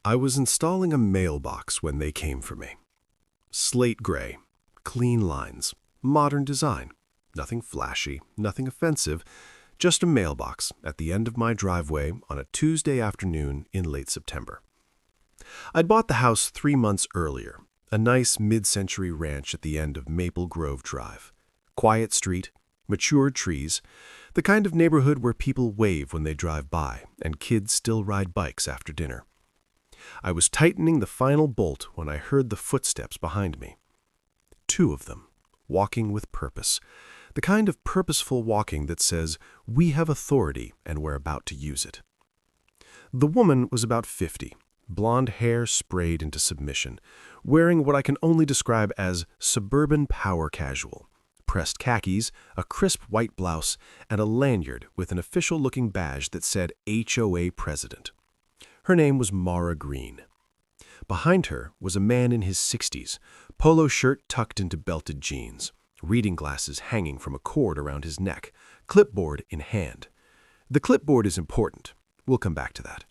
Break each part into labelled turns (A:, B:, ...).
A: I was installing a mailbox when they came for me. Slate gray, clean lines, modern design. Nothing flashy, nothing offensive, just a mailbox at the end of my driveway on a Tuesday afternoon in late September. I'd bought the house 3 months earlier, a nice mid-century ranch at the end of Maple Grove Drive. Quiet street, matured trees, the kind of neighborhood where people wave when they drive by and kids still ride bikes after dinner. I was tightening the final bolt when I heard the footsteps behind me. 2 of them, walking with purpose, the kind of purposeful walking that says, we have authority and we're about to use it. The woman was about 50, blonde hair sprayed into submission, wearing what I can only describe as suburban power casual, pressed khakis, a crisp white blouse, and a lanyard with an official-looking badge that said HOA President. Her name was Mara Green. Behind her was a man in his 60s, polo shirt tucked into belted jeans, reading glasses hanging from a cord around his neck, clipboard in hand. The clipboard is important. We'll come back to that.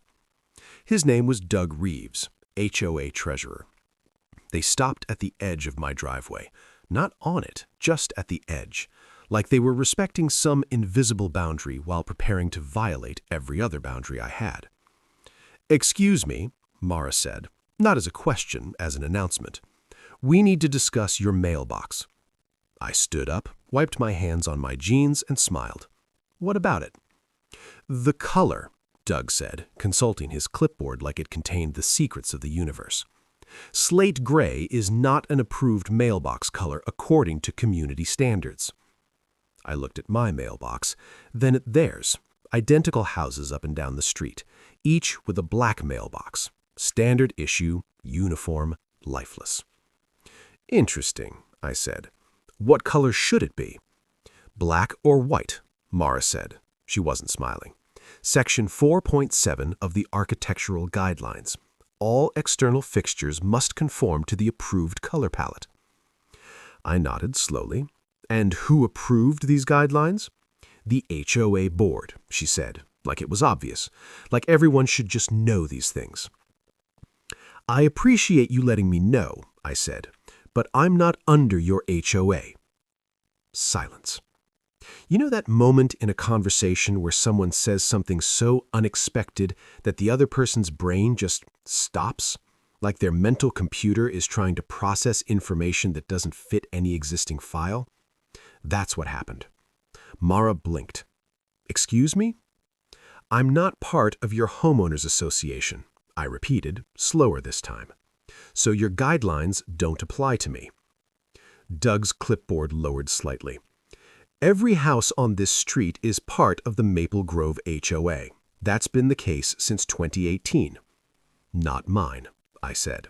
A: His name was Doug Reeves, HOA Treasurer. They stopped at the edge of my driveway, not on it, just at the edge, like they were respecting some invisible boundary while preparing to violate every other boundary I had. "Excuse me," Mara said, not as a question, as an announcement. "We need to discuss your mailbox." I stood up, wiped my hands on my jeans, and smiled. "What about it?" "The color," Doug said, consulting his clipboard like it contained the secrets of the universe. "Slate gray is not an approved mailbox color according to community standards." I looked at my mailbox, then at theirs, identical houses up and down the street, each with a black mailbox, standard issue, uniform, lifeless. "Interesting," I said. "What color should it be?" "Black or white," Mara said. She wasn't smiling. "Section 4.7 of the Architectural Guidelines. All external fixtures must conform to the approved color palette." I nodded slowly. "And who approved these guidelines?" "The HOA Board," she said, like it was obvious, like everyone should just know these things. "I appreciate you letting me know," I said, "but I'm not under your HOA." Silence. You know that moment in a conversation where someone says something so unexpected that the other person's brain just stops, like their mental computer is trying to process information that doesn't fit any existing file? That's what happened. Mara blinked. "Excuse me?" "I'm not part of your homeowners association," I repeated, slower this time. "So your guidelines don't apply to me." Doug's clipboard lowered slightly. "Every house on this street is part of the Maple Grove HOA. That's been the case since 2018. "Not mine," I said.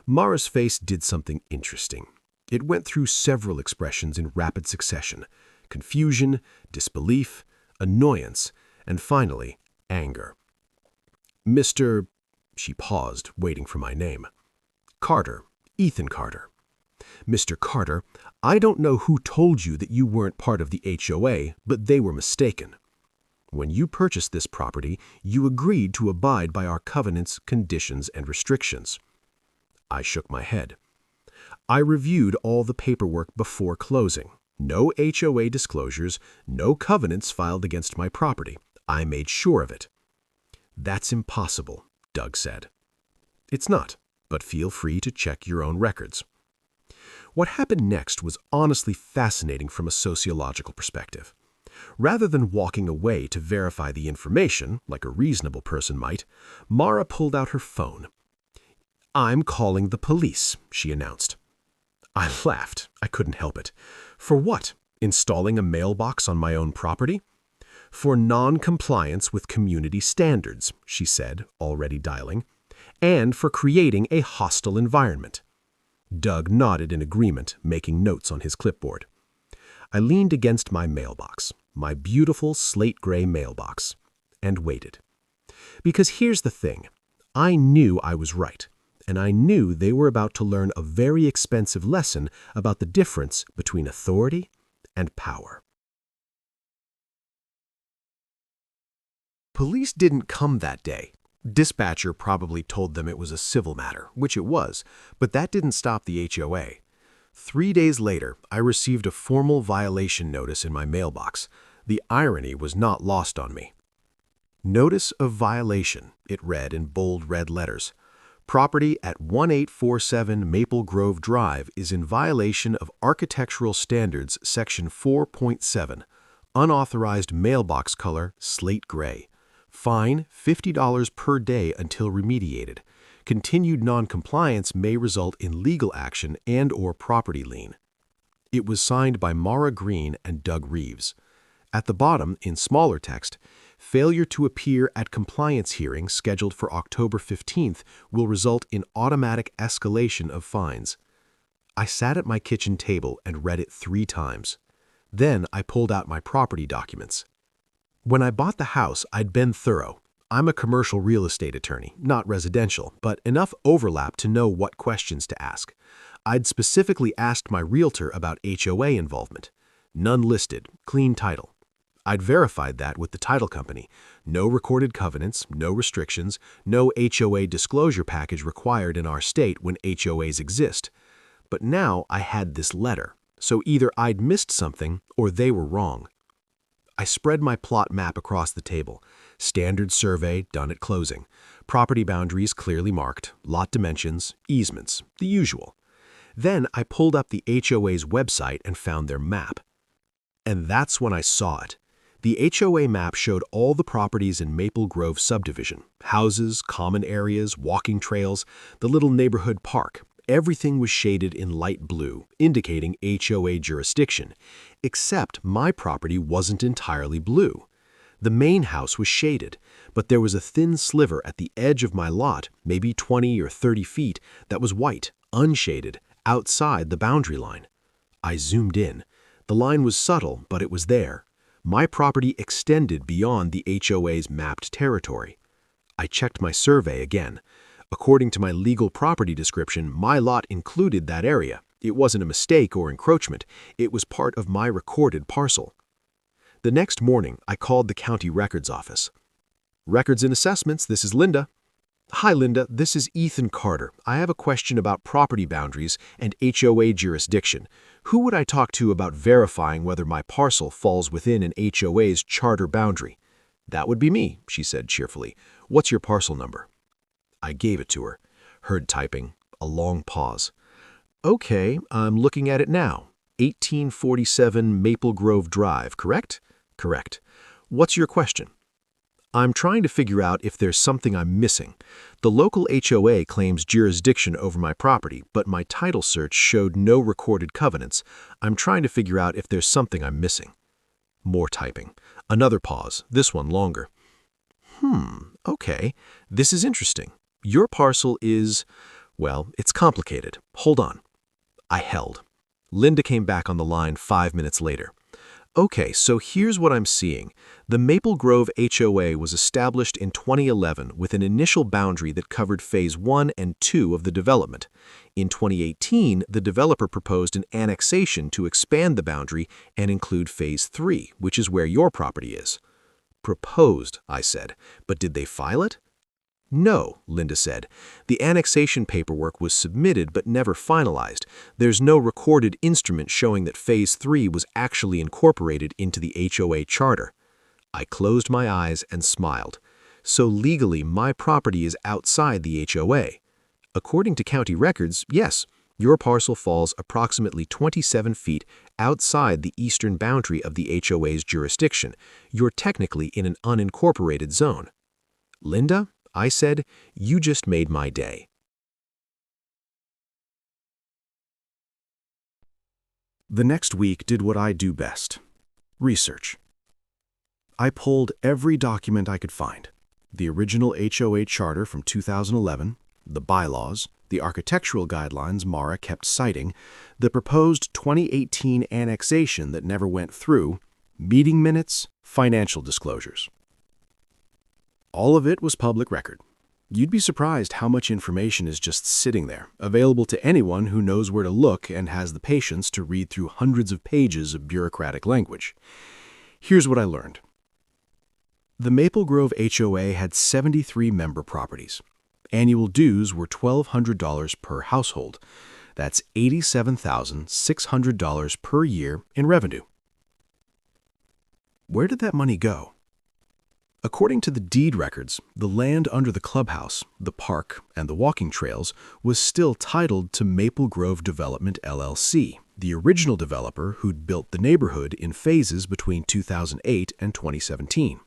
A: Mara's face did something interesting. It went through several expressions in rapid succession: confusion, disbelief, annoyance, and finally, anger. "Mr. She paused, waiting for my name. "Carter, Ethan Carter." "Mr. Carter, I don't know who told you that you weren't part of the HOA, but they were mistaken. When you purchased this property, you agreed to abide by our covenants, conditions, and restrictions." I shook my head. "I reviewed all the paperwork before closing. No HOA disclosures, no covenants filed against my property. I made sure of it." "That's impossible," Doug said. "It's not, but feel free to check your own records." What happened next was honestly fascinating from a sociological perspective. Rather than walking away to verify the information, like a reasonable person might, Mara pulled out her phone. "I'm calling the police," she announced. I laughed. I couldn't help it. "For what? Installing a mailbox on my own property?" "For non-compliance with community standards," she said, already dialing, "and for creating a hostile environment." Doug nodded in agreement, making notes on his clipboard. I leaned against my mailbox, my beautiful slate gray mailbox, and waited. Because here's the thing. I knew I was right, and I knew they were about to learn a very expensive lesson about the difference between authority and power. Police didn't come that day. Dispatcher probably told them it was a civil matter, which it was, but that didn't stop the HOA. 3 days later, I received a formal violation notice in my mailbox. The irony was not lost on me. Notice of violation, it read in bold red letters. Property at 1847 Maple Grove Drive is in violation of Architectural Standards Section 4.7. Unauthorized mailbox color, slate gray. Fine, $50 per day until remediated. Continued noncompliance may result in legal action and/or property lien. It was signed by Mara Green and Doug Reeves. At the bottom, in smaller text, failure to appear at compliance hearing scheduled for October 15th will result in automatic escalation of fines. I sat at my kitchen table and read it 3 times. Then I pulled out my property documents. When I bought the house, I'd been thorough. I'm a commercial real estate attorney, not residential, but enough overlap to know what questions to ask. I'd specifically asked my realtor about HOA involvement. None listed, clean title. I'd verified that with the title company. No recorded covenants, no restrictions, no HOA disclosure package required in our state when HOAs exist. But now I had this letter, so either I'd missed something or they were wrong. I spread my plot map across the table. Standard survey done at closing. Property boundaries clearly marked, lot dimensions, easements, the usual. Then I pulled up the HOA's website and found their map. And that's when I saw it. The HOA map showed all the properties in Maple Grove subdivision. Houses, common areas, walking trails, the little neighborhood park. Everything was shaded in light blue, indicating HOA jurisdiction, except my property wasn't entirely blue. The main house was shaded, but there was a thin sliver at the edge of my lot, maybe 20 or 30 feet, that was white, unshaded, outside the boundary line. I zoomed in. The line was subtle, but it was there. My property extended beyond the HOA's mapped territory. I checked my survey again. According to my legal property description, my lot included that area. It wasn't a mistake or encroachment. It was part of my recorded parcel. The next morning, I called the county records office. Records and Assessments, this is Linda. Hi, Linda. This is Ethan Carter. I have a question about property boundaries and HOA jurisdiction. Who would I talk to about verifying whether my parcel falls within an HOA's charter boundary? That would be me, she said cheerfully. What's your parcel number? I gave it to her. Heard typing. A long pause. Okay, I'm looking at it now. 1847 Maple Grove Drive, correct? Correct. What's your question? I'm trying to figure out if there's something I'm missing. The local HOA claims jurisdiction over my property, but my title search showed no recorded covenants. I'm trying to figure out if there's something I'm missing. More typing. Another pause, this one longer. Okay, this is interesting. Your parcel is, well, it's complicated. Hold on. I held. Linda came back on the line 5 minutes later. Okay, so here's what I'm seeing. The Maple Grove HOA was established in 2011 with an initial boundary that covered Phase 1 and 2 of the development. In 2018, the developer proposed an annexation to expand the boundary and include Phase 3, which is where your property is. Proposed, I said, but did they file it? No, Linda said. The annexation paperwork was submitted but never finalized. There's no recorded instrument showing that Phase 3 was actually incorporated into the HOA charter. I closed my eyes and smiled. So legally, my property is outside the HOA. According to county records, yes, your parcel falls approximately 27 feet outside the eastern boundary of the HOA's jurisdiction. You're technically in an unincorporated zone. Linda, I said, you just made my day. The next week did what I do best. Research. I pulled every document I could find. The original HOA charter from 2011, the bylaws, the architectural guidelines Mara kept citing, the proposed 2018 annexation that never went through, meeting minutes, financial disclosures. All of it was public record. You'd be surprised how much information is just sitting there, available to anyone who knows where to look and has the patience to read through hundreds of pages of bureaucratic language. Here's what I learned. The Maple Grove HOA had 73 member properties. Annual dues were $1,200 per household. That's $87,600 per year in revenue. Where did that money go? According to the deed records, the land under the clubhouse, the park, and the walking trails was still titled to Maple Grove Development LLC, the original developer who'd built the neighborhood in phases between 2008 and 2017.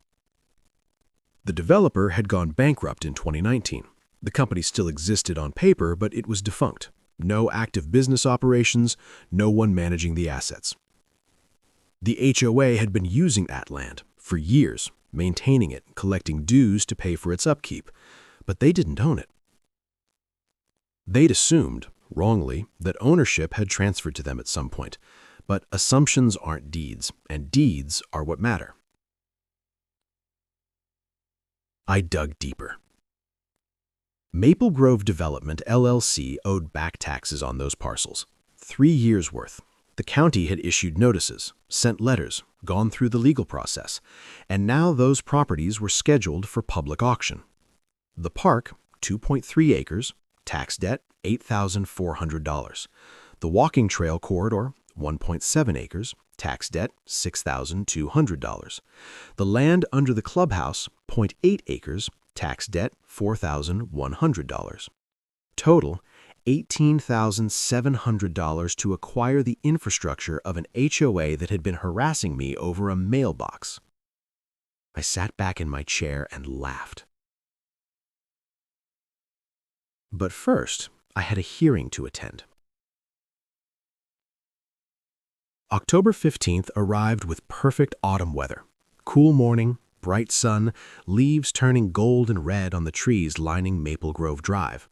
A: The developer had gone bankrupt in 2019. The company still existed on paper, but it was defunct. No active business operations, no one managing the assets. The HOA had been using that land for years, maintaining it, collecting dues to pay for its upkeep, but they didn't own it. They'd assumed, wrongly, that ownership had transferred to them at some point, but assumptions aren't deeds, and deeds are what matter. I dug deeper. Maple Grove Development LLC owed back taxes on those parcels, 3 years' worth. The county had issued notices, sent letters, gone through the legal process, and now those properties were scheduled for public auction. The park, 2.3 acres, tax debt, $8,400. The walking trail corridor, 1.7 acres, tax debt, $6,200. The land under the clubhouse, 0.8 acres, tax debt, $4,100. Total, $18,700 to acquire the infrastructure of an HOA that had been harassing me over a mailbox. I sat back in my chair and laughed. But first, I had a hearing to attend. October 15th arrived with perfect autumn weather. Cool morning, bright sun, leaves turning gold and red on the trees lining Maple Grove Drive.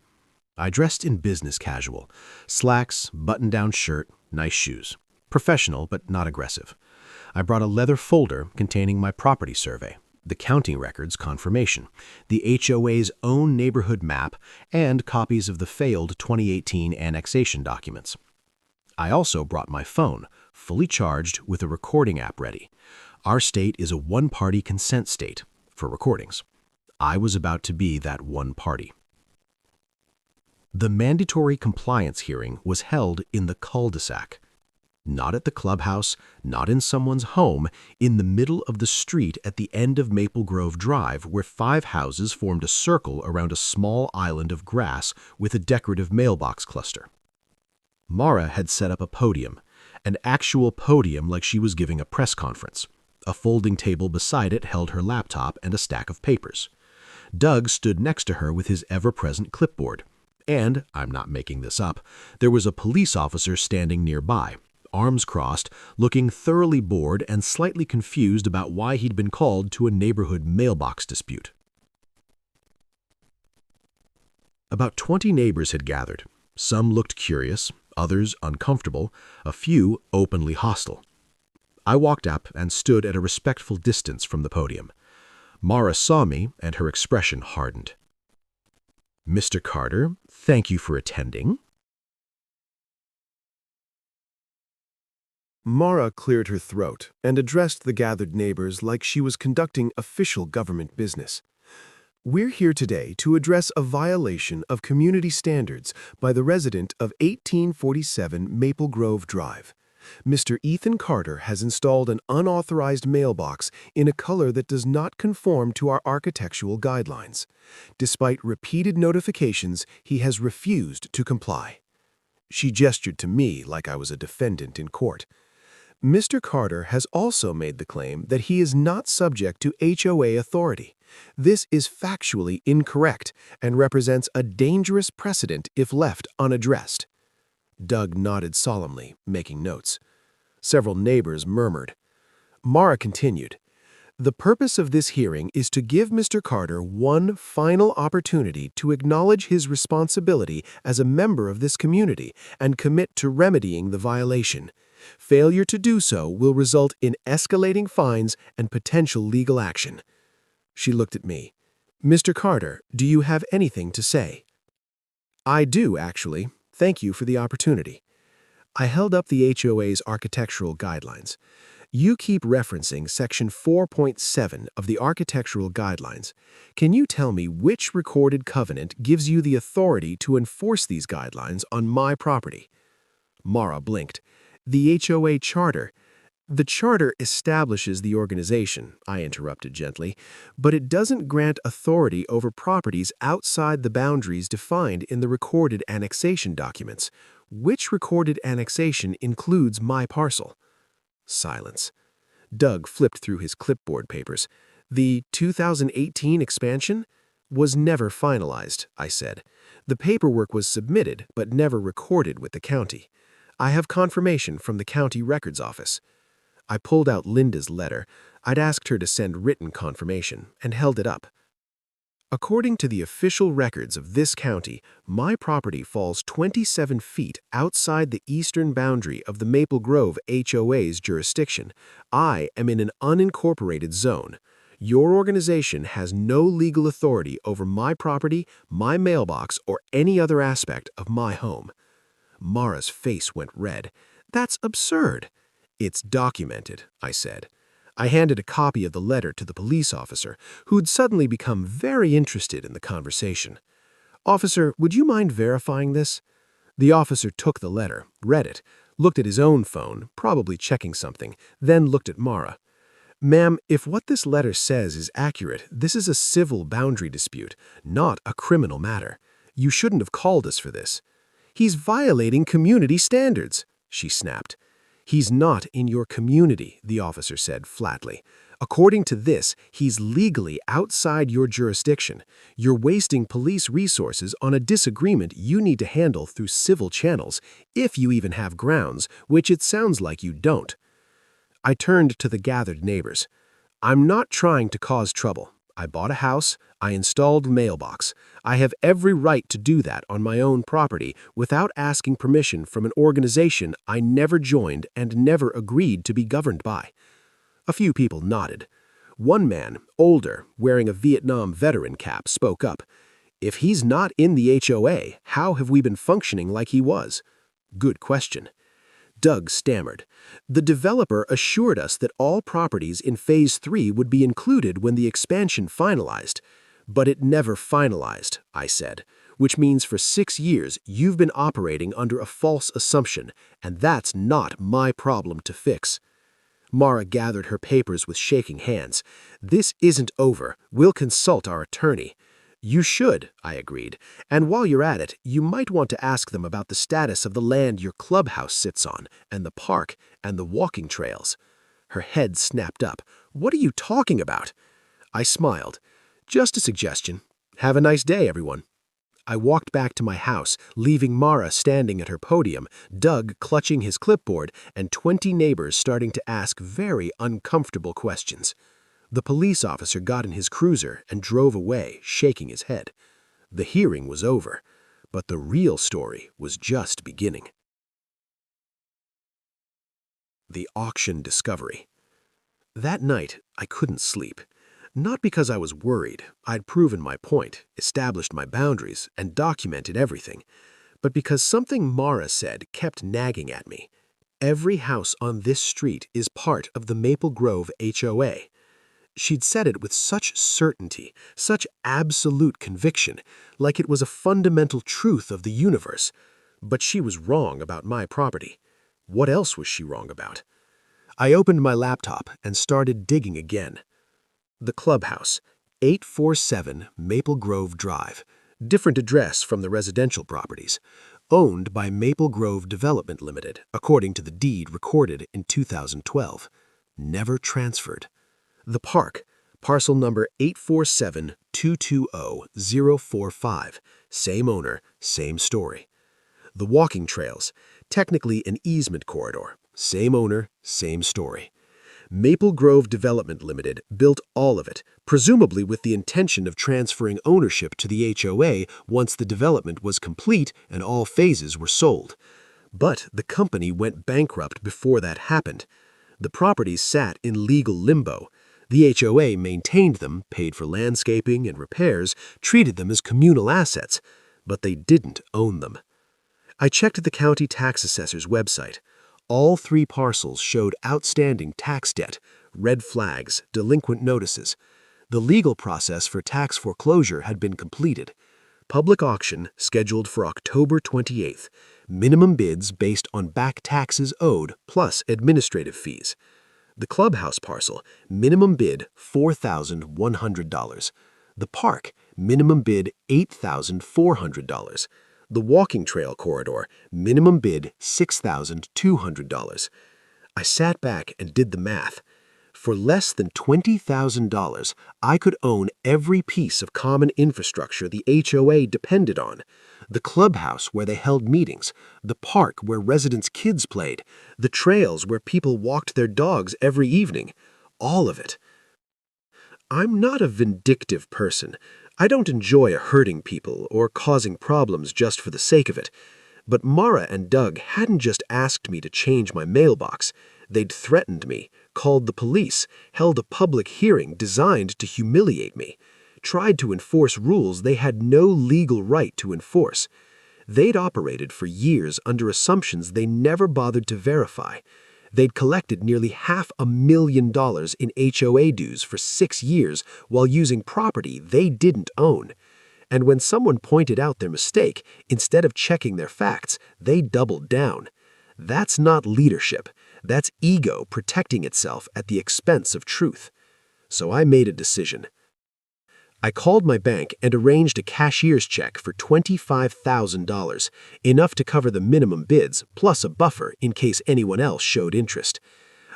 A: I dressed in business casual, slacks, button-down shirt, nice shoes. Professional, but not aggressive. I brought a leather folder containing my property survey, the county records confirmation, the HOA's own neighborhood map, and copies of the failed 2018 annexation documents. I also brought my phone, fully charged with a recording app ready. Our state is a one-party consent state for recordings. I was about to be that one party. The mandatory compliance hearing was held in the cul-de-sac. Not at the clubhouse, not in someone's home, in the middle of the street at the end of Maple Grove Drive, where 5 houses formed a circle around a small island of grass with a decorative mailbox cluster. Mara had set up a podium, an actual podium like she was giving a press conference. A folding table beside it held her laptop and a stack of papers. Doug stood next to her with his ever-present clipboard. And, I'm not making this up, there was a police officer standing nearby, arms crossed, looking thoroughly bored and slightly confused about why he'd been called to a neighborhood mailbox dispute. About 20 neighbors had gathered. Some looked curious, others uncomfortable, a few openly hostile. I walked up and stood at a respectful distance from the podium. Mara saw me, and her expression hardened. "Mr. Carter, thank you for attending." Mara cleared her throat and addressed the gathered neighbors like she was conducting official government business. "We're here today to address a violation of community standards by the resident of 1847 Maple Grove Drive. Mr. Ethan Carter has installed an unauthorized mailbox in a color that does not conform to our architectural guidelines. Despite repeated notifications, he has refused to comply." She gestured to me like I was a defendant in court. "Mr. Carter has also made the claim that he is not subject to HOA authority. This is factually incorrect and represents a dangerous precedent if left unaddressed." Doug nodded solemnly, making notes. Several neighbors murmured. Mara continued, "The purpose of this hearing is to give Mr. Carter one final opportunity to acknowledge his responsibility as a member of this community and commit to remedying the violation. Failure to do so will result in escalating fines and potential legal action." She looked at me. "Mr. Carter, do you have anything to say?" "I do, actually. Thank you for the opportunity." I held up the HOA's architectural guidelines. You keep referencing Section 4.7 of the Architectural Guidelines. Can you tell me which recorded covenant gives you the authority to enforce these guidelines on my property? Mara blinked. The HOA Charter. The charter establishes the organization, I interrupted gently, but it doesn't grant authority over properties outside the boundaries defined in the recorded annexation documents. Which recorded annexation includes my parcel? Silence. Doug flipped through his clipboard papers. The 2018 expansion was never finalized, I said. The paperwork was submitted but never recorded with the county. I have confirmation from the county records office. I pulled out Linda's letter. I'd asked her to send written confirmation and held it up. According to the official records of this county, my property falls 27 feet outside the eastern boundary of the Maple Grove HOA's jurisdiction. I am in an unincorporated zone. Your organization has no legal authority over my property, my mailbox, or any other aspect of my home. Mara's face went red. That's absurd. It's documented, I said. I handed a copy of the letter to the police officer, who'd suddenly become very interested in the conversation. Officer, would you mind verifying this? The officer took the letter, read it, looked at his own phone, probably checking something, then looked at Mara. Ma'am, if what this letter says is accurate, this is a civil boundary dispute, not a criminal matter. You shouldn't have called us for this. He's violating community standards, she snapped. He's not in your community, the officer said flatly. According to this, he's legally outside your jurisdiction. You're wasting police resources on a disagreement you need to handle through civil channels, if you even have grounds, which it sounds like you don't. I turned to the gathered neighbors. I'm not trying to cause trouble. I bought a house. I installed mailbox. I have every right to do that on my own property without asking permission from an organization I never joined and never agreed to be governed by. A few people nodded. One man, older, wearing a Vietnam veteran cap, spoke up. If he's not in the HOA, how have we been functioning like he was? Good question. Doug stammered. The developer assured us that all properties in Phase 3 would be included when the expansion finalized. But it never finalized, I said, which means for 6 years you've been operating under a false assumption, and that's not my problem to fix. Mara gathered her papers with shaking hands. This isn't over. We'll consult our attorney. You should, I agreed, and while you're at it, you might want to ask them about the status of the land your clubhouse sits on, and the park, and the walking trails. Her head snapped up. What are you talking about? I smiled. Just a suggestion. Have a nice day, everyone. I walked back to my house, leaving Mara standing at her podium, Doug clutching his clipboard, and 20 neighbors starting to ask very uncomfortable questions. The police officer got in his cruiser and drove away, shaking his head. The hearing was over, but the real story was just beginning. The auction discovery. That night, I couldn't sleep. Not because I was worried. I'd proven my point, established my boundaries, and documented everything, but because something Mara said kept nagging at me. Every house on this street is part of the Maple Grove HOA. She'd said it with such certainty, such absolute conviction, like it was a fundamental truth of the universe. But she was wrong about my property. What else was she wrong about? I opened my laptop and started digging again. The clubhouse, 847 Maple Grove Drive, different address from the residential properties, owned by Maple Grove Development Limited, according to the deed recorded in 2012. Never transferred. The park, parcel number 847-220-045, same owner, same story. The walking trails, technically an easement corridor, same owner, same story. Maple Grove Development Limited built all of it, presumably with the intention of transferring ownership to the HOA once the development was complete and all phases were sold. But the company went bankrupt before that happened. The properties sat in legal limbo. The HOA maintained them, paid for landscaping and repairs, treated them as communal assets, but they didn't own them. I checked the county tax assessor's website. All 3 parcels showed outstanding tax debt, red flags, delinquent notices. The legal process for tax foreclosure had been completed. Public auction scheduled for October 28th. Minimum bids based on back taxes owed plus administrative fees. The clubhouse parcel, minimum bid $4,100. The park, minimum bid $8,400. The walking trail corridor, minimum bid $6,200. I sat back and did the math. For less than $20,000, I could own every piece of common infrastructure the HOA depended on. The clubhouse where they held meetings, the park where residents' kids played, the trails where people walked their dogs every evening. All of it. I'm not a vindictive person. I don't enjoy hurting people or causing problems just for the sake of it. But Mara and Doug hadn't just asked me to change my mailbox. They'd threatened me, called the police, held a public hearing designed to humiliate me, tried to enforce rules they had no legal right to enforce. They'd operated for years under assumptions they never bothered to verify. They'd collected nearly $500,000 in HOA dues for 6 years while using property they didn't own. And when someone pointed out their mistake, instead of checking their facts, they doubled down. That's not leadership. That's ego protecting itself at the expense of truth. So I made a decision. I called my bank and arranged a cashier's check for $25,000, enough to cover the minimum bids, plus a buffer in case anyone else showed interest.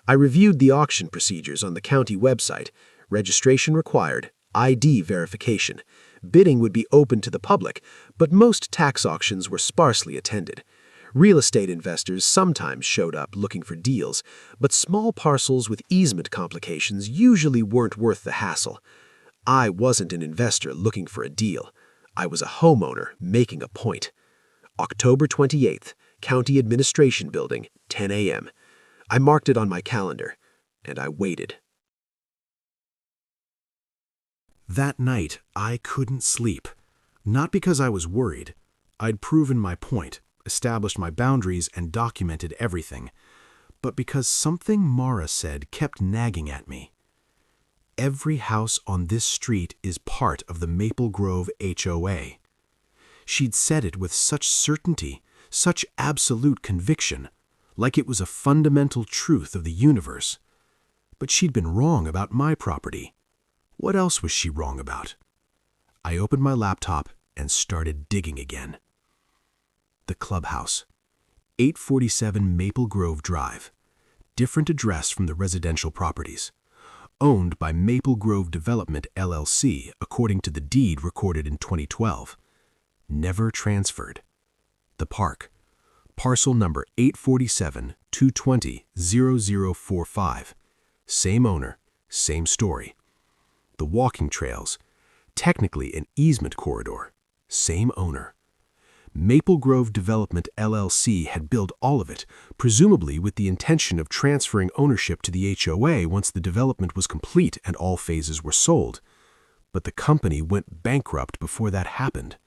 A: I reviewed the auction procedures on the county website. Registration required, ID verification. Bidding would be open to the public, but most tax auctions were sparsely attended. Real estate investors sometimes showed up looking for deals, but small parcels with easement complications usually weren't worth the hassle. I wasn't an investor looking for a deal. I was a homeowner making a point. October 28th, County Administration Building, 10 a.m. I marked it on my calendar, and I waited. That night, I couldn't sleep. Not because I was worried. I'd proven my point, established my boundaries, and documented everything, but because something Mara said kept nagging at me. Every house on this street is part of the Maple Grove HOA. She'd said it with such certainty, such absolute conviction, like it was a fundamental truth of the universe. But she'd been wrong about my property. What else was she wrong about? I opened my laptop and started digging again. The clubhouse, 847 Maple Grove Drive, different address from the residential properties. Owned by Maple Grove Development, LLC, according to the deed recorded in 2012. Never transferred. The park, parcel number 847-220-0045. Same owner, same story. The walking trails, technically an easement corridor, same owner. Maple Grove Development, LLC had built all of it, presumably with the intention of transferring ownership to the HOA once the development was complete and all phases were sold. But the company went bankrupt before that happened.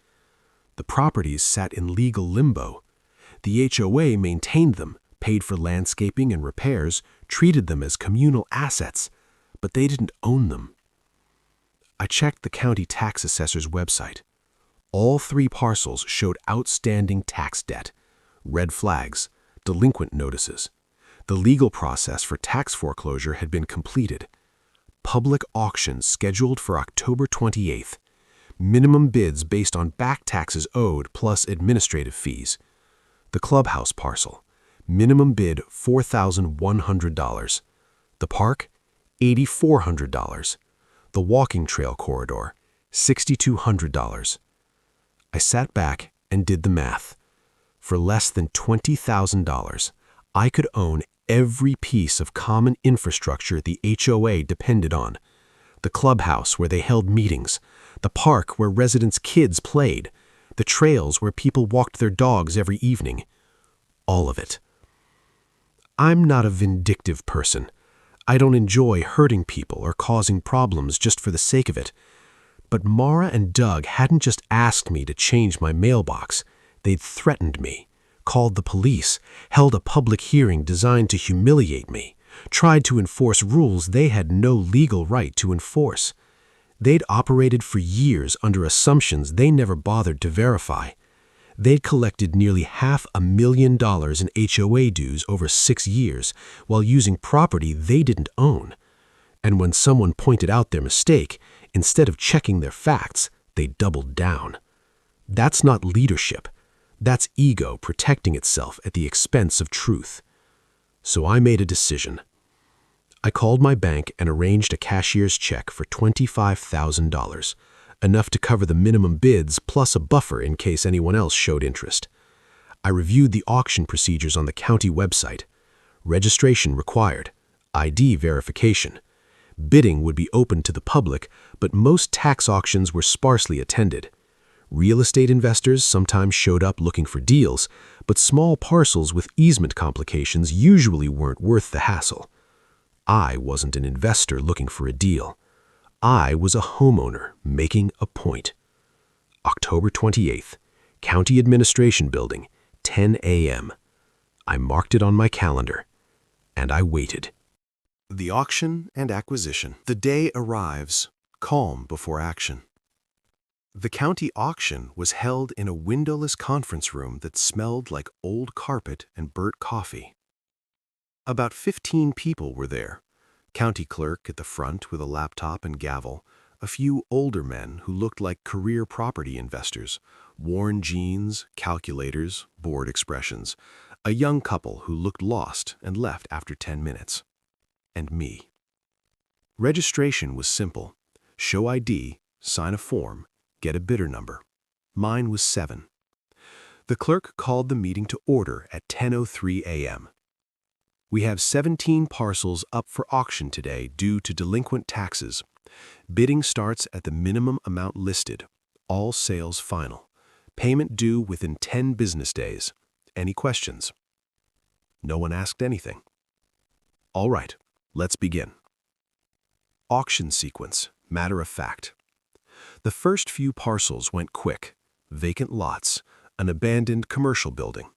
A: The properties sat in legal limbo. The HOA maintained them, paid for landscaping and repairs, treated them as communal assets, but they didn't own them. I checked the county tax assessor's website. All 3 parcels showed outstanding tax debt, red flags, delinquent notices. The legal process for tax foreclosure had been completed. Public auction scheduled for October 28th. Minimum bids based on back taxes owed plus administrative fees. The clubhouse parcel, minimum bid $4,100. The park, $8,400. The walking trail corridor, $6,200. I sat back and did the math. For less than $20,000, I could own every piece of common infrastructure the HOA depended on. The clubhouse where they held meetings, the park where residents' kids played, the trails where people walked their dogs every evening. All of it. I'm not a vindictive person. I don't enjoy hurting people or causing problems just for the sake of it. But Mara and Doug hadn't just asked me to change my mailbox. They'd threatened me,
B: called the police, held a public hearing designed to humiliate me, tried to enforce rules they had no legal right to enforce. They'd operated for years under assumptions they never bothered to verify. They'd collected nearly $500,000 in HOA dues over 6 years while using property they didn't own. And when someone pointed out their mistake, instead of checking their facts, they doubled down. That's not leadership. That's ego protecting itself at the expense of truth. So I made a decision. I called my bank and arranged a cashier's check for $25,000, enough to cover the minimum bids plus a buffer in case anyone else showed interest. I reviewed the auction procedures on the county website. Registration required, ID verification. Bidding would be open to the public, but most tax auctions were sparsely attended. Real estate investors sometimes showed up looking for deals, but small parcels with easement complications usually weren't worth the hassle. I wasn't an investor looking for a deal. I was a homeowner making a point. October 28th, County Administration Building, 10 a.m. I marked it on my calendar, and I waited.
A: The auction and acquisition. The day arrives, calm before action. The county auction was held in a windowless conference room that smelled like old carpet and burnt coffee. About 15 people were there. County clerk at the front with a laptop and gavel, a few older men who looked like career property investors, worn jeans, calculators, bored expressions, a young couple who looked lost and left after 10 minutes. And me. Registration was simple. Show ID, sign a form, get a bidder number. Mine was 7. The clerk called the meeting to order at 10:03 a.m. We have 17 parcels up for auction today due to delinquent taxes. Bidding starts at the minimum amount listed. All sales final. Payment due within 10 business days. Any questions? No one asked anything. All right, let's begin. Auction sequence, matter of fact. The first few parcels went quick. Vacant lots, an abandoned commercial building.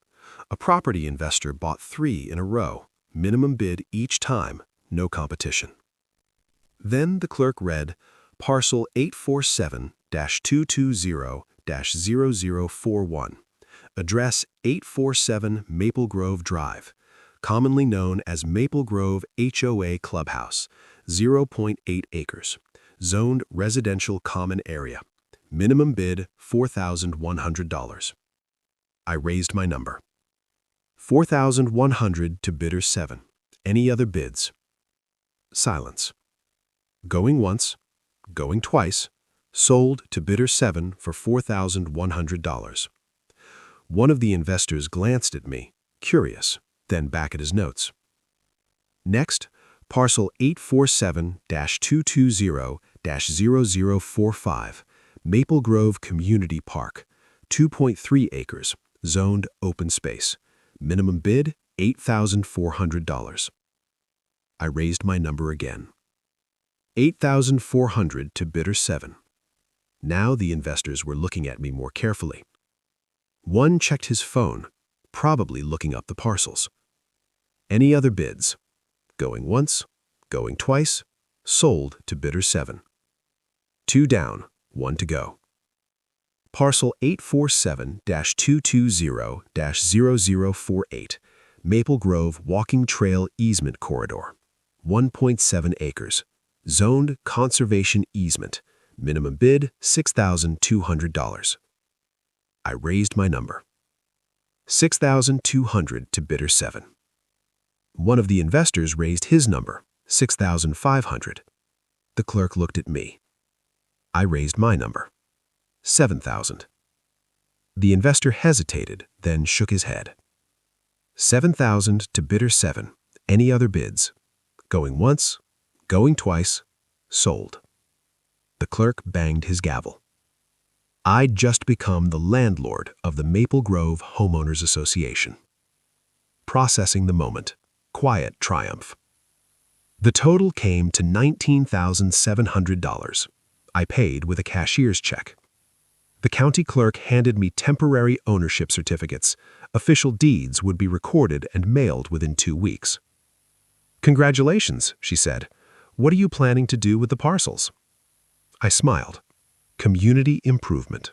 A: A property investor bought 3 in a row, minimum bid each time, no competition. Then the clerk read, parcel 847-220-0041, address 847 Maple Grove Drive, commonly known as Maple Grove HOA Clubhouse, 0.8 acres, zoned residential common area, minimum bid $4,100. I raised my number. $4,100 to bidder 7. Any other bids? Silence. Going once, going twice, sold to bidder 7 for $4,100. One of the investors glanced at me, curious, then back at his notes. Next, parcel 847-220-0045, Maple Grove Community Park, 2.3 acres, zoned open space. Minimum bid, $8,400. I raised my number again. $8,400 to bidder 7. Now the investors were looking at me more carefully. One checked his phone, probably looking up the parcels. Any other bids? Going once, going twice, sold to bidder 7. 2 down, 1 to go. Parcel 847-220-0048, Maple Grove Walking Trail Easement Corridor, 1.7 acres, zoned conservation easement, minimum bid $6,200. I raised my number. $6,200 to bidder 7. One of the investors raised his number, $6,500. The clerk looked at me. I raised my number. $7,000. The investor hesitated, then shook his head. $7,000 to bidder 7. Any other bids? Going once, going twice, sold. The clerk banged his gavel. I'd just become the landlord of the Maple Grove Homeowners Association. Processing the moment. Quiet triumph. The total came to $19,700. I paid with a cashier's check.
B: The county clerk handed me temporary ownership certificates. Official deeds would be recorded and mailed within 2 weeks. "Congratulations," she said. "What are you planning to do with the parcels?" I smiled. Community improvement.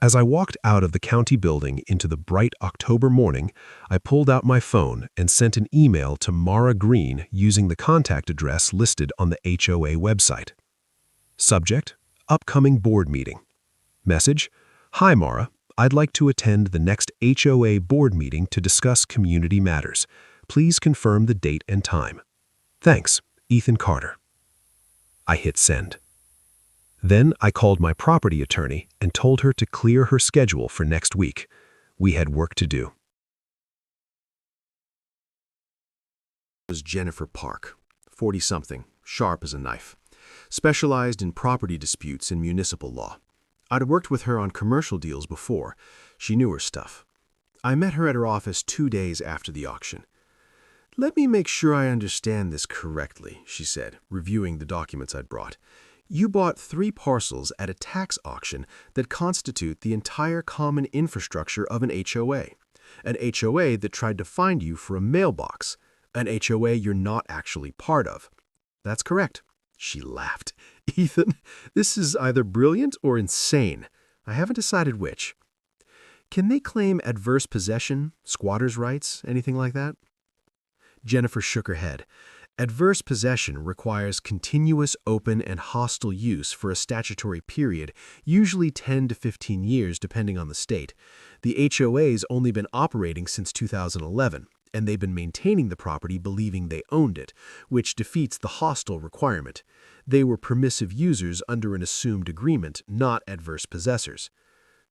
B: As I walked out of the county building into the bright October morning, I pulled out my phone and sent an email to Mara Green using the contact address listed on the HOA website. Subject: Upcoming board meeting. Message: Hi Mara, I'd like to attend the next HOA board meeting to discuss community matters. Please confirm the date and time. Thanks, Ethan Carter. I hit send. Then I called my property attorney and told her to clear her schedule for next week. We had work to do.
A: It was Jennifer Park, 40-something, sharp as a knife, specialized in property disputes and municipal law. I'd worked with her on commercial deals before. She knew her stuff. I met her at her office 2 days after the auction. "Let me make sure I understand this correctly," she said, reviewing the documents I'd brought. "You bought 3 parcels at a tax auction that constitute the entire common infrastructure of an HOA. An HOA that tried to find you for a mailbox. An HOA you're not actually part of." "That's correct." She laughed. "Ethan, this is either brilliant or insane. I haven't decided which. Can they claim adverse possession, squatter's rights, anything like that?" Jennifer shook her head. Adverse possession requires continuous open and hostile use for a statutory period, usually 10 to 15 years depending on the state. The HOA's only been operating since 2011, and they've been maintaining the property believing they owned it, which defeats the hostile requirement. They were permissive users under an assumed agreement, not adverse possessors.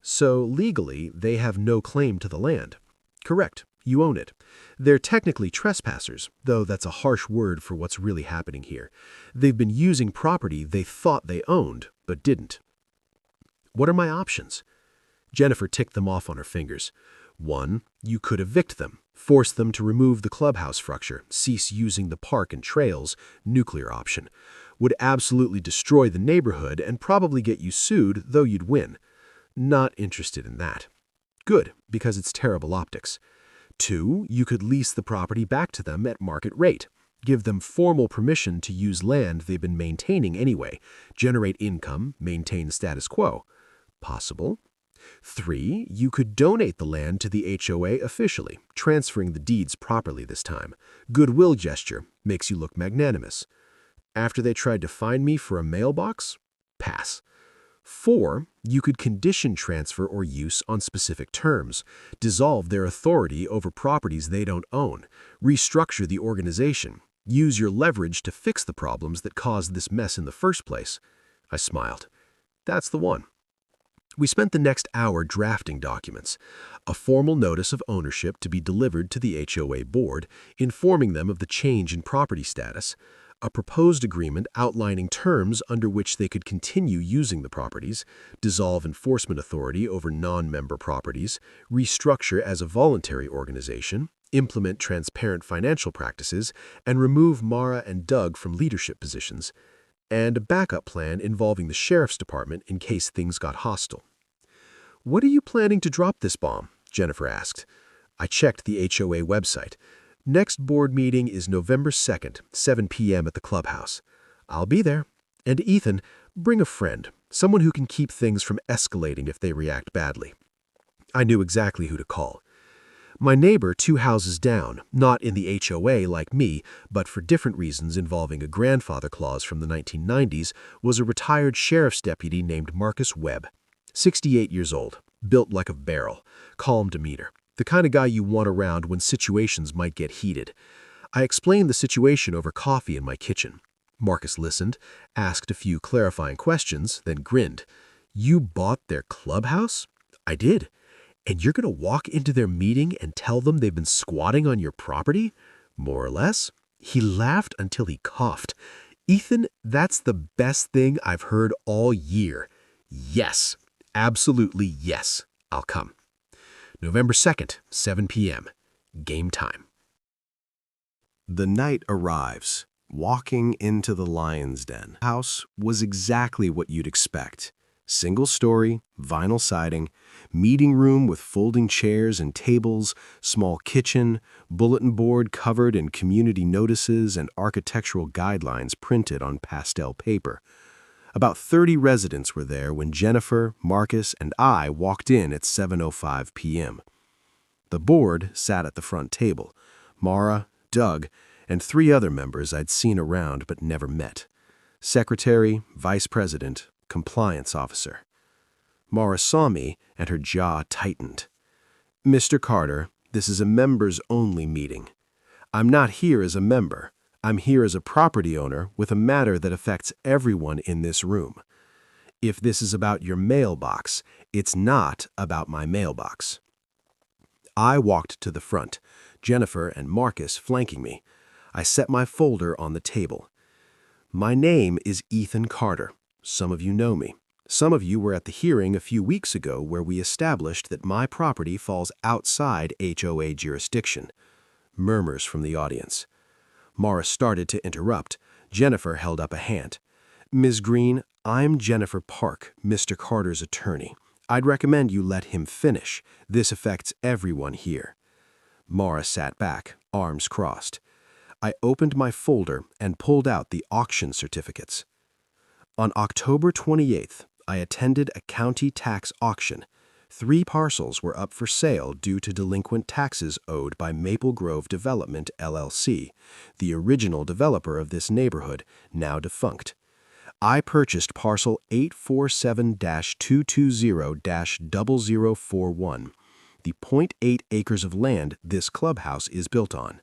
A: So legally, they have no claim to the land. Correct. You own it. They're technically trespassers, though that's a harsh word for what's really happening here. They've been using property they thought they owned, but didn't. What are my options? Jennifer ticked them off on her fingers. 1, you could evict them, force them to remove the clubhouse structure, cease using the park and trails, nuclear option. Would absolutely destroy the neighborhood and probably get you sued, though you'd win. Not interested in that. Good, because it's terrible optics. 2, you could lease the property back to them at market rate. Give them formal permission to use land they've been maintaining anyway. Generate income, maintain status quo. Possible. 3, you could donate the land to the HOA officially, transferring the deeds properly this time. Goodwill gesture, makes you look magnanimous. After they tried to find me for a mailbox? Pass. 4, you could condition transfer or use on specific terms, dissolve their authority over properties they don't own, restructure the organization, use your leverage to fix the problems that caused this mess in the first place. I smiled. That's the one. We spent the next hour drafting documents, a formal notice of ownership to be delivered to the HOA Board, informing them of the change in property status, a proposed agreement outlining terms under which they could continue using the properties, dissolve enforcement authority over non-member properties, restructure as a voluntary organization, implement transparent financial practices, and remove Mara and Doug from leadership positions, and a backup plan involving the sheriff's department in case things got hostile. "What are you planning to drop this bomb?" Jennifer asked. I checked the HOA website. Next board meeting is November 2nd, 7 p.m. at the clubhouse. I'll be there. And Ethan, bring a friend, someone who can keep things from escalating if they react badly. I knew exactly who to call. My neighbor 2 houses down, not in the HOA like me, but for different reasons involving a grandfather clause from the 1990s, was a retired sheriff's deputy named Marcus Webb. 68 years old, built like a barrel, calm demeanor. The kind of guy you want around when situations might get heated. I explained the situation over coffee in my kitchen. Marcus listened, asked a few clarifying questions, then grinned. "You bought their clubhouse?" "I did." "And you're going to walk into their meeting and tell them they've been squatting on your property?" "More or less." He laughed until he coughed. "Ethan, that's the best thing I've heard all year." "Yes, absolutely yes. I'll come." November 2nd, 7 p.m. Game time.
C: The night arrives. Walking into the lion's den. The house was exactly what you'd expect. Single-story, vinyl siding, meeting room with folding chairs and tables, small kitchen, bulletin board covered in community notices and architectural guidelines printed on pastel paper. About 30 residents were there when Jennifer, Marcus, and I walked in at 7:05 p.m. The board sat at the front table. Mara, Doug, and 3 other members I'd seen around but never met. Secretary, vice president, compliance officer. Mara saw me and her jaw tightened. "Mr. Carter, this is a members-only meeting. I'm not here as a member. I'm here as a property owner with a matter that affects everyone in this room. If this is about your mailbox, it's not about my mailbox." I walked to the front, Jennifer and Marcus flanking me. I set my folder on the table. "My name is Ethan Carter. Some of you know me. Some of you were at the hearing a few weeks ago where we established that my property falls outside HOA jurisdiction." Murmurs from the audience. Mara started to interrupt. Jennifer held up a hand. "Ms. Green, I'm Jennifer Park, Mr. Carter's attorney. I'd recommend you let him finish. This affects everyone here." Mara sat back, arms crossed. I opened my folder and pulled out the auction certificates. On October 28th, I attended a county tax auction. 3 parcels were up for sale due to delinquent taxes owed by Maple Grove Development, LLC, the original developer of this neighborhood, now defunct. I purchased parcel 847-220-0041, the .8 acres of land this clubhouse is built on.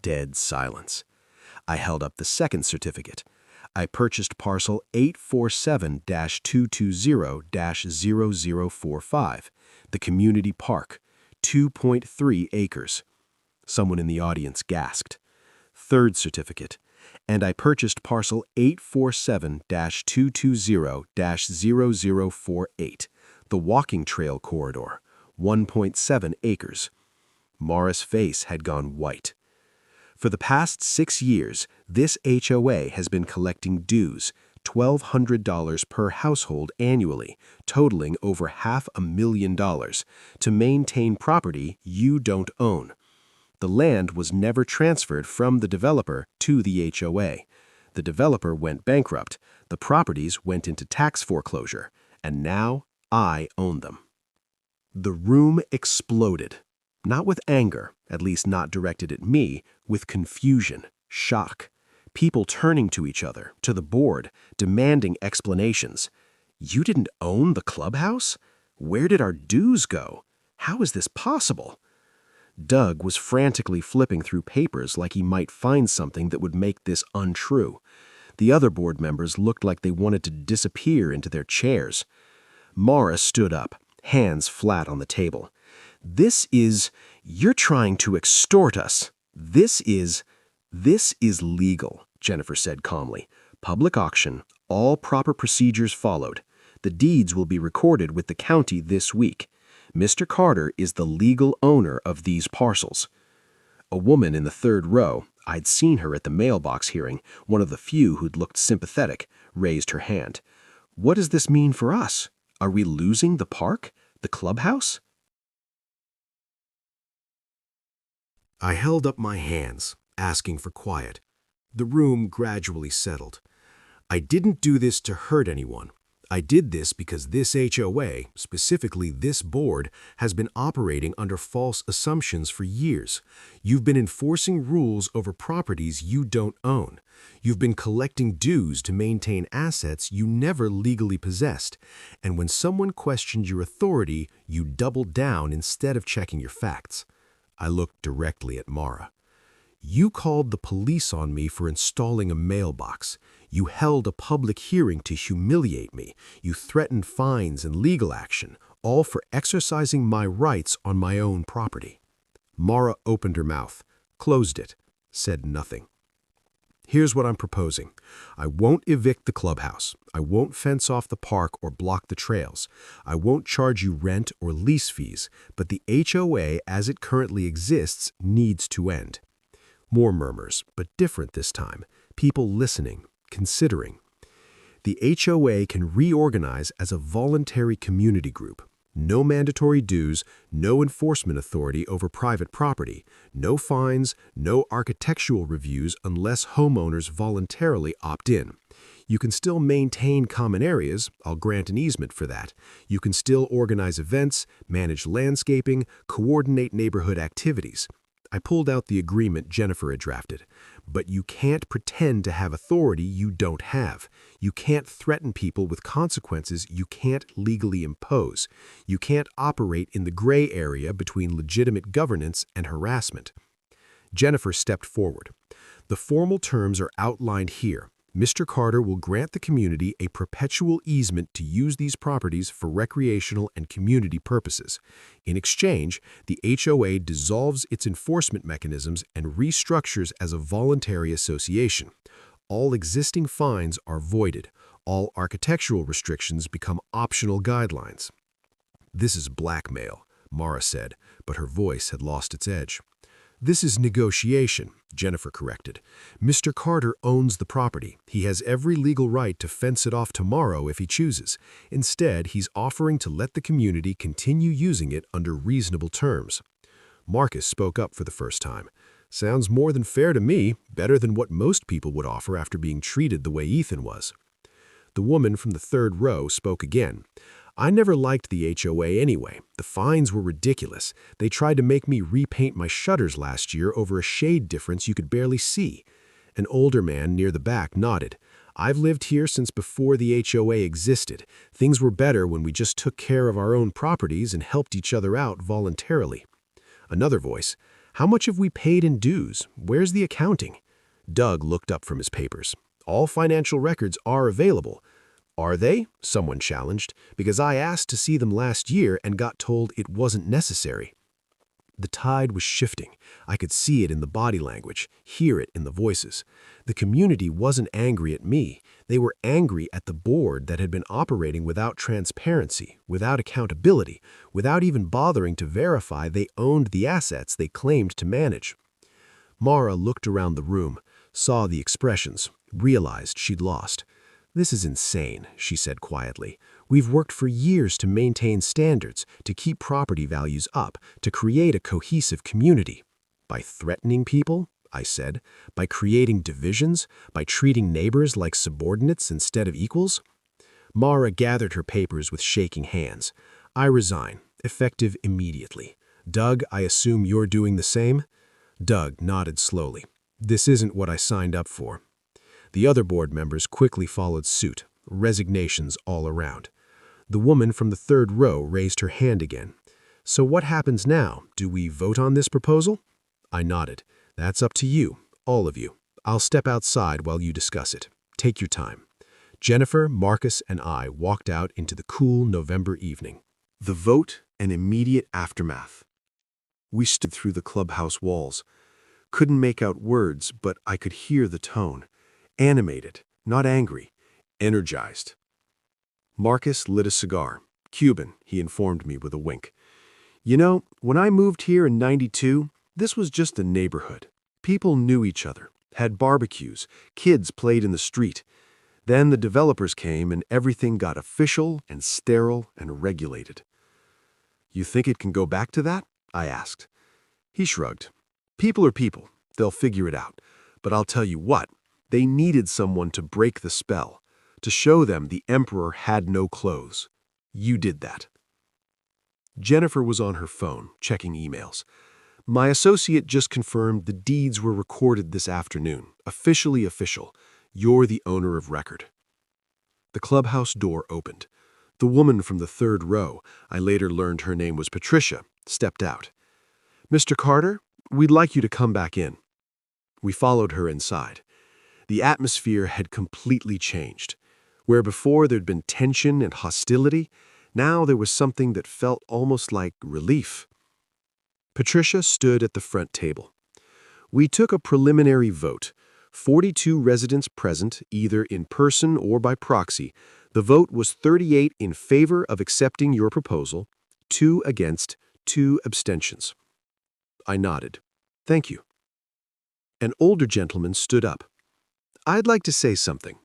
C: Dead silence. I held up the second certificate. I purchased parcel 847-220-0045, the community park, 2.3 acres. Someone in the audience gasped. Third certificate. And I purchased parcel 847-220-0048, the walking trail corridor, 1.7 acres. Mara's face had gone white. For the past 6 years, this HOA has been collecting dues, $1,200 per household annually, totaling over $500,000, to maintain property you don't own. The land was never transferred from the developer to the HOA. The developer went bankrupt, the properties went into tax foreclosure, and now I own them. The room exploded. Not with anger, at least not directed at me, with confusion, shock. People turning to each other, to the board, demanding explanations. "You didn't own the clubhouse? Where did our dues go? How is this possible?" Doug was frantically flipping through papers like he might find something that would make this untrue. The other board members looked like they wanted to disappear into their chairs. Mara stood up, hands flat on the table. You're trying to extort us. This is legal," Jennifer said calmly. "Public auction, all proper procedures followed. The deeds will be recorded with the county this week. Mr. Carter is the legal owner of these parcels." A woman in the 3rd row, I'd seen her at the mailbox hearing, one of the few who'd looked sympathetic, raised her hand. "What does this mean for us? Are we losing the park? The clubhouse?" I held up my hands, asking for quiet. The room gradually settled. I didn't do this to hurt anyone. I did this because this HOA, specifically this board, has been operating under false assumptions for years. You've been enforcing rules over properties you don't own. You've been collecting dues to maintain assets you never legally possessed. And when someone questioned your authority, you doubled down instead of checking your facts. I looked directly at Mara. "You called the police on me for installing a mailbox. You held a public hearing to humiliate me. You threatened fines and legal action, all for exercising my rights on my own property." Mara opened her mouth, closed it, said nothing. "Here's what I'm proposing. I won't evict the clubhouse. I won't fence off the park or block the trails. I won't charge you rent or lease fees, but the HOA as it currently exists needs to end." More murmurs, but different this time. People listening, considering. The HOA can reorganize as a voluntary community group. No mandatory dues, no enforcement authority over private property, no fines, no architectural reviews unless homeowners voluntarily opt in. You can still maintain common areas, I'll grant an easement for that. You can still organize events, manage landscaping, coordinate neighborhood activities. I pulled out the agreement Jennifer had drafted. But you can't pretend to have authority you don't have. You can't threaten people with consequences you can't legally impose. You can't operate in the gray area between legitimate governance and harassment. Jennifer stepped forward. The formal terms are outlined here. Mr. Carter will grant the community a perpetual easement to use these properties for recreational and community purposes. In exchange, the HOA dissolves its enforcement mechanisms and restructures as a voluntary association. All existing fines are voided. All architectural restrictions become optional guidelines. "This is blackmail," Mara said, but her voice had lost its edge. "This is negotiation," Jennifer corrected. "Mr. Carter owns the property. He has every legal right to fence it off tomorrow if he chooses. Instead, he's offering to let the community continue using it under reasonable terms." Marcus spoke up for the first time. "Sounds more than fair to me, better than what most people would offer after being treated the way Ethan was." The woman from the third row spoke again. "I never liked the HOA anyway. The fines were ridiculous. They tried to make me repaint my shutters last year over a shade difference you could barely see." An older man near the back nodded. "I've lived here since before the HOA existed. Things were better when we just took care of our own properties and helped each other out voluntarily." Another voice. "How much have we paid in dues? Where's the accounting?" Doug looked up from his papers. "All financial records are available." "Are they?" someone challenged, "because I asked to see them last year and got told it wasn't necessary." The tide was shifting. I could see it in the body language, hear it in the voices. The community wasn't angry at me. They were angry at the board that had been operating without transparency, without accountability, without even bothering to verify they owned the assets they claimed to manage. Mara looked around the room, saw the expressions, realized she'd lost. "This is insane," she said quietly. "We've worked for years to maintain standards, to keep property values up, to create a cohesive community. By threatening people?" I said. "By creating divisions? By treating neighbors like subordinates instead of equals?" Mara gathered her papers with shaking hands. "I resign, effective immediately. Doug, I assume you're doing the same?" Doug nodded slowly. "This isn't what I signed up for." The other board members quickly followed suit, resignations all around. The woman from the third row raised her hand again. "So what happens now? Do we vote on this proposal?" I nodded. "That's up to you, all of you. I'll step outside while you discuss it. Take your time." Jennifer, Marcus, and I walked out into the cool November evening.
A: The vote and immediate aftermath. We stood through the clubhouse walls. Couldn't make out words, but I could hear the tone. Animated, not angry, energized. Marcus lit a cigar. Cuban, he informed me with a wink. "You know, when I moved here in '92, this was just a neighborhood. People knew each other, had barbecues, kids played in the street. Then the developers came and everything got official and sterile and regulated." "You think it can go back to that?" I asked. He shrugged. "People are people. They'll figure it out. But I'll tell you what. They needed someone to break the spell, to show them the emperor had no clothes. You did that." Jennifer was on her phone, checking emails. "My associate just confirmed the deeds were recorded this afternoon. Officially official. You're the owner of record." The clubhouse door opened. The woman from the third row, I later learned her name was Patricia, stepped out. "Mr. Carter, we'd like you to come back in." We followed her inside. The atmosphere had completely changed. Where before there'd been tension and hostility, now there was something that felt almost like relief. Patricia stood at the front table. "We took a preliminary vote. 42 residents present, either in person or by proxy. The vote was 38 in favor of accepting your proposal, 2 against, 2 abstentions." I nodded. "Thank you." An older gentleman stood up. "I'd like to say something."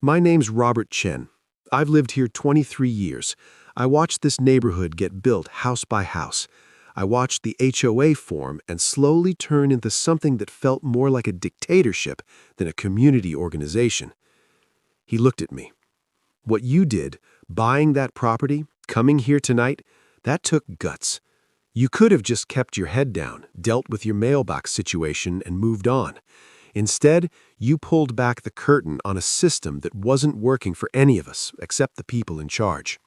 A: My name's Robert Chen. I've lived here 23 years. I watched this neighborhood get built house by house. I watched the HOA form and slowly turn into something that felt more like a dictatorship than a community organization. He looked at me. What you did, buying that property, coming here tonight, that took guts. You could have just kept your head down, dealt with your mailbox situation, and moved on. Instead, you pulled back the curtain on a system that wasn't working for any of us except the people in charge.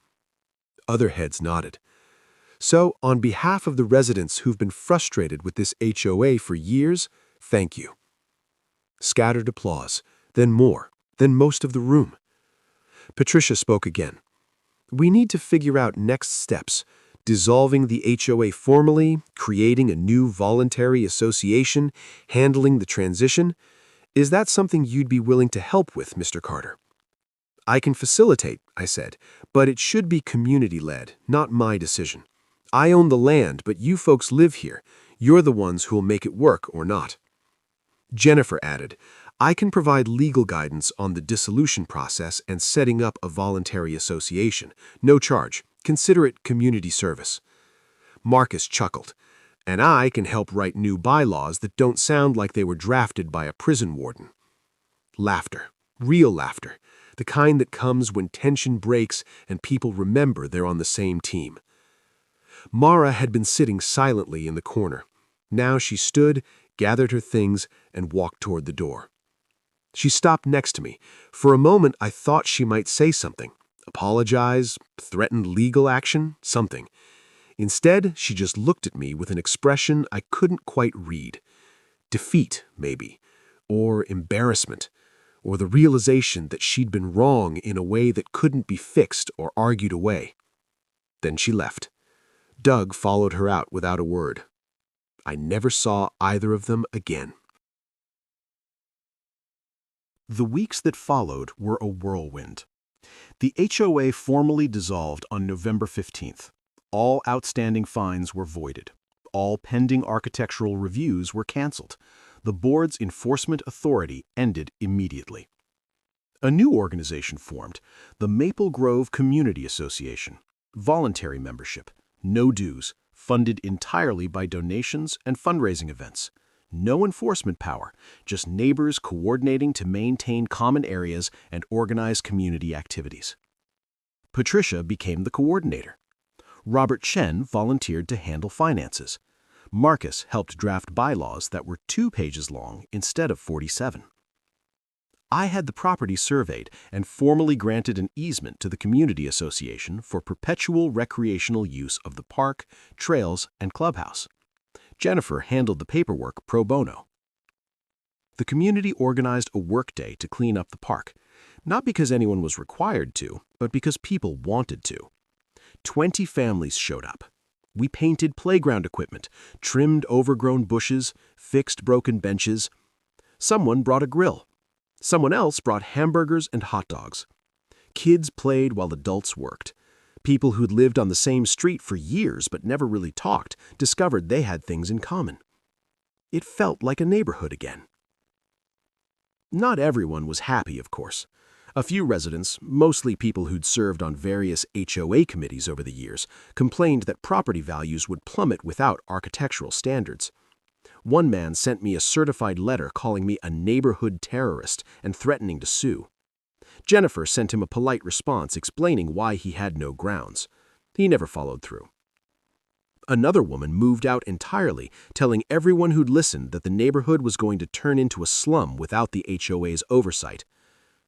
A: Other heads nodded. So, on behalf of the residents who've been frustrated with this HOA for years, thank you. Scattered applause, then more, then most of the room. Patricia spoke again. We need to figure out next steps. Dissolving the HOA formally, creating a new voluntary association, handling the transition. Is that something you'd be willing to help with, Mr. Carter? I can facilitate, I said, but it should be community-led, not my decision. I own the land, but you folks live here. You're the ones who'll make it work or not. Jennifer added, I can provide legal guidance on the dissolution process and setting up a voluntary association. No charge. Consider it community service. Marcus chuckled. And I can help write new bylaws that don't sound like they were drafted by a prison warden. Laughter. Real laughter. The kind that comes when tension breaks and people remember they're on the same team. Mara had been sitting silently in the corner. Now she stood, gathered her things, and walked toward the door. She stopped next to me. For a moment, I thought she might say something. Apologize, threaten legal action, something. Instead, she just looked at me with an expression I couldn't quite read. Defeat, maybe, or embarrassment, or the realization that she'd been wrong in a way that couldn't be fixed or argued away. Then she left. Doug followed her out without a word. I never saw either of them again.
D: The weeks that followed were a whirlwind. The HOA formally dissolved on November 15th. All outstanding fines were voided. All pending architectural reviews were canceled. The board's enforcement authority ended immediately. A new organization formed, the Maple Grove Community Association. Voluntary membership, no dues, funded entirely by donations and fundraising events. No enforcement power, just neighbors coordinating to maintain common areas and organize community activities. Patricia became the coordinator. Robert Chen volunteered to handle finances. Marcus helped draft bylaws that were 2 pages long instead of 47. I had the property surveyed and formally granted an easement to the Community Association for perpetual recreational use of the park, trails, and clubhouse. Jennifer handled the paperwork pro bono. The community organized a workday to clean up the park, not because anyone was required to, but because people wanted to. 20 families showed up. We painted playground equipment, trimmed overgrown bushes, fixed broken benches. Someone brought a grill. Someone else brought hamburgers and hot dogs. Kids played while adults worked. People who'd lived on the same street for years but never really talked discovered they had things in common. It felt like a neighborhood again. Not everyone was happy, of course. A few residents, mostly people who'd served on various HOA committees over the years, complained that property values would plummet without architectural standards. One man sent me a certified letter calling me a neighborhood terrorist and threatening to sue. Jennifer sent him a polite response explaining why he had no grounds. He never followed through. Another woman moved out entirely, telling everyone who'd listened that the neighborhood was going to turn into a slum without the HOA's oversight.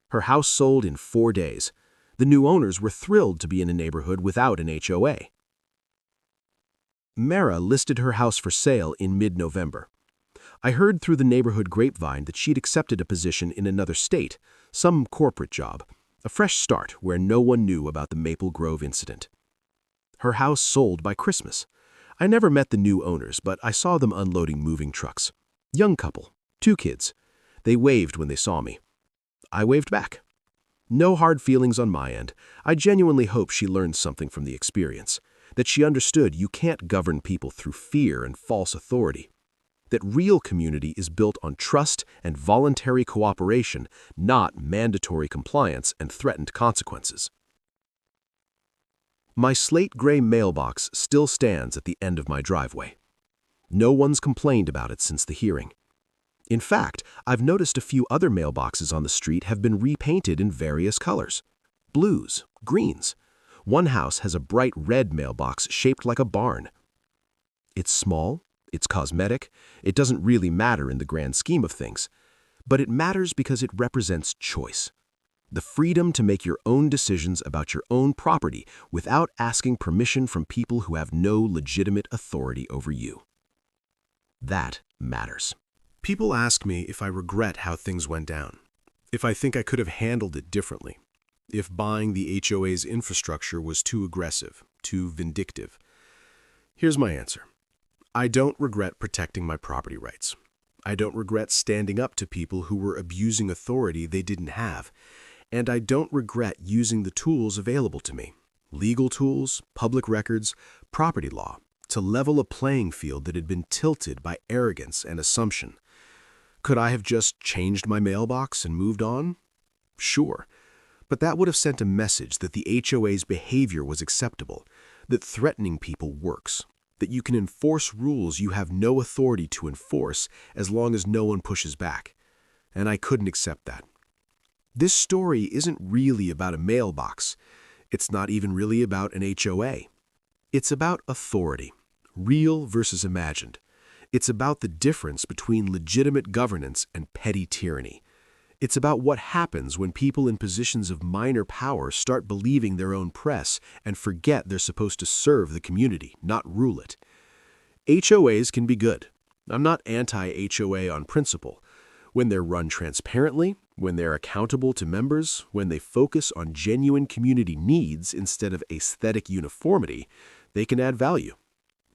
D: Her house sold in 4 days. The new owners were thrilled to be in a neighborhood without an HOA. Mara listed her house for sale in mid-November. I heard through the neighborhood grapevine that she'd accepted a position in another state, some corporate job, a fresh start where no one knew about the Maple Grove incident. Her house sold by Christmas. I never met the new owners, but I saw them unloading moving trucks. Young couple, 2 kids. They waved when they saw me. I waved back. No hard feelings on my end. I genuinely hope she learned something from the experience, that she understood you can't govern people through fear and false authority.
C: that real community is built on trust and voluntary cooperation, not mandatory compliance and threatened consequences. My slate gray mailbox still stands at the end of my driveway. No one's complained about it since the hearing. In fact, I've noticed a few other mailboxes on the street have been repainted in various colors. Blues, greens. One house has a bright red mailbox shaped like a barn. It's small, it's cosmetic, it doesn't really matter in the grand scheme of things, but it matters because it represents choice. The freedom to make your own decisions about your own property without asking permission from people who have no legitimate authority over you. That matters.
A: People ask me if I regret how things went down, if I think I could have handled it differently, if buying the HOA's infrastructure was too aggressive, too vindictive. Here's my answer. I don't regret protecting my property rights. I don't regret standing up to people who were abusing authority they didn't have. And I don't regret using the tools available to me, legal tools, public records, property law, to level a playing field that had been tilted by arrogance and assumption. Could I have just changed my mailbox and moved on? Sure, but that would have sent a message that the HOA's behavior was acceptable, that threatening people works, that you can enforce rules you have no authority to enforce as long as no one pushes back. And I couldn't accept that. This story isn't really about a mailbox. It's not even really about an HOA. It's about authority, real versus imagined. It's about the difference between legitimate governance and petty tyranny. It's about what happens when people in positions of minor power start believing their own press and forget they're supposed to serve the community, not rule it. HOAs can be good. I'm not anti-HOA on principle. When they're run transparently, when they're accountable to members, when they focus on genuine community needs instead of aesthetic uniformity, they can add value.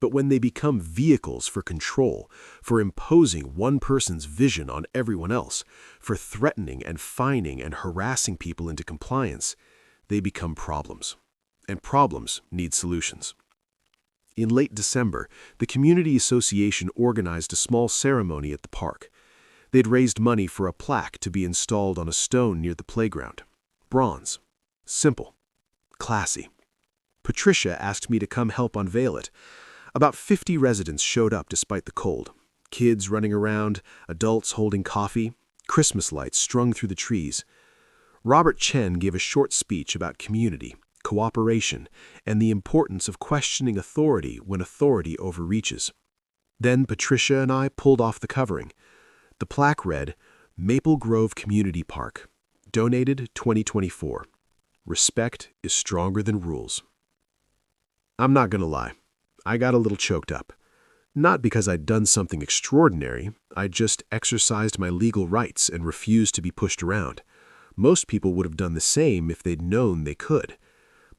A: But when they become vehicles for control, for imposing one person's vision on everyone else, for threatening and fining and harassing people into compliance, they become problems. And problems need solutions. In late December, the Community Association organized a small ceremony at the park. They'd raised money for a plaque to be installed on a stone near the playground. Bronze. Simple. Classy. Patricia asked me to come help unveil it. About 50 residents showed up despite the cold. Kids running around, adults holding coffee, Christmas lights strung through the trees. Robert Chen gave a short speech about community, cooperation, and the importance of questioning authority when authority overreaches. Then Patricia and I pulled off the covering. The plaque read, Maple Grove Community Park, donated 2024. Respect is stronger than rules. I'm not going to lie. I got a little choked up. Not because I'd done something extraordinary, I just exercised my legal rights and refused to be pushed around. Most people would have done the same if they'd known they could.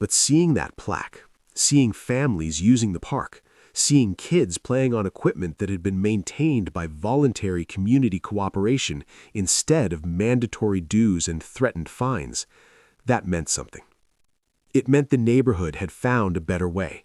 A: But seeing that plaque, seeing families using the park, seeing kids playing on equipment that had been maintained by voluntary community cooperation instead of mandatory dues and threatened fines, that meant something. It meant the neighborhood had found a better way.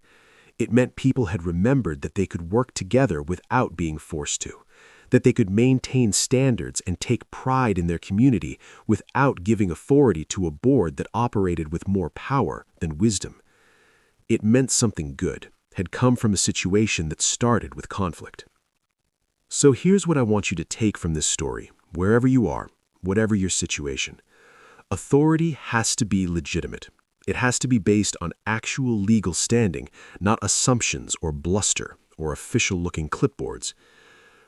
A: It meant people had remembered that they could work together without being forced to, that they could maintain standards and take pride in their community without giving authority to a board that operated with more power than wisdom. It meant something good had come from a situation that started with conflict. So here's what I want you to take from this story, wherever you are, whatever your situation. Authority has to be legitimate. It has to be based on actual legal standing, not assumptions or bluster or official-looking clipboards.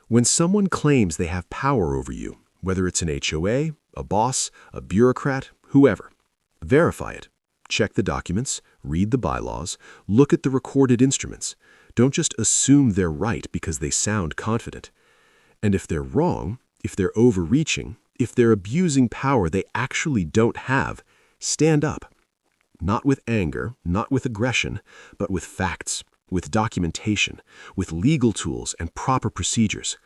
A: When someone claims they have power over you, whether it's an HOA, a boss, a bureaucrat, whoever, verify it. Check the documents, read the bylaws, look at the recorded instruments. Don't just assume they're right because they sound confident. And if they're wrong, if they're overreaching, if they're abusing power they actually don't have, stand up. Not with anger, not with aggression, but with facts, with documentation, with legal tools and proper procedures.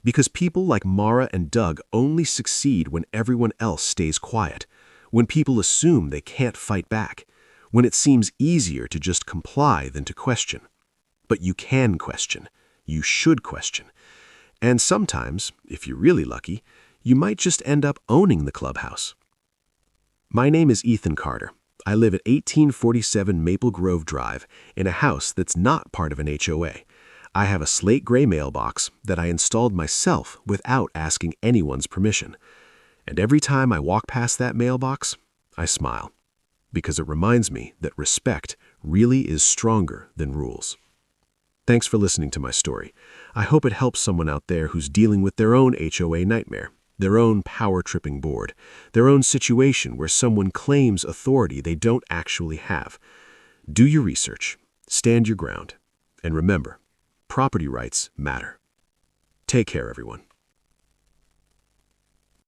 A: Because people like Mara and Doug only succeed when everyone else stays quiet, when people assume they can't fight back, when it seems easier to just comply than to question. But you can question. You should question.
C: And sometimes, if you're really lucky, you might just end up owning the clubhouse. My name is Ethan Carter. I live at 1847 Maple Grove Drive in a house that's not part of an HOA. I have a slate gray mailbox that I installed myself without asking anyone's permission. And every time I walk past that mailbox, I smile, because it reminds me that respect really is stronger than rules. Thanks for listening to my story. I hope it helps someone out there who's dealing with their own HOA nightmare, their own power-tripping board, their own situation where someone claims authority they don't actually have. Do your research, stand your ground, and remember, property rights matter. Take care, everyone.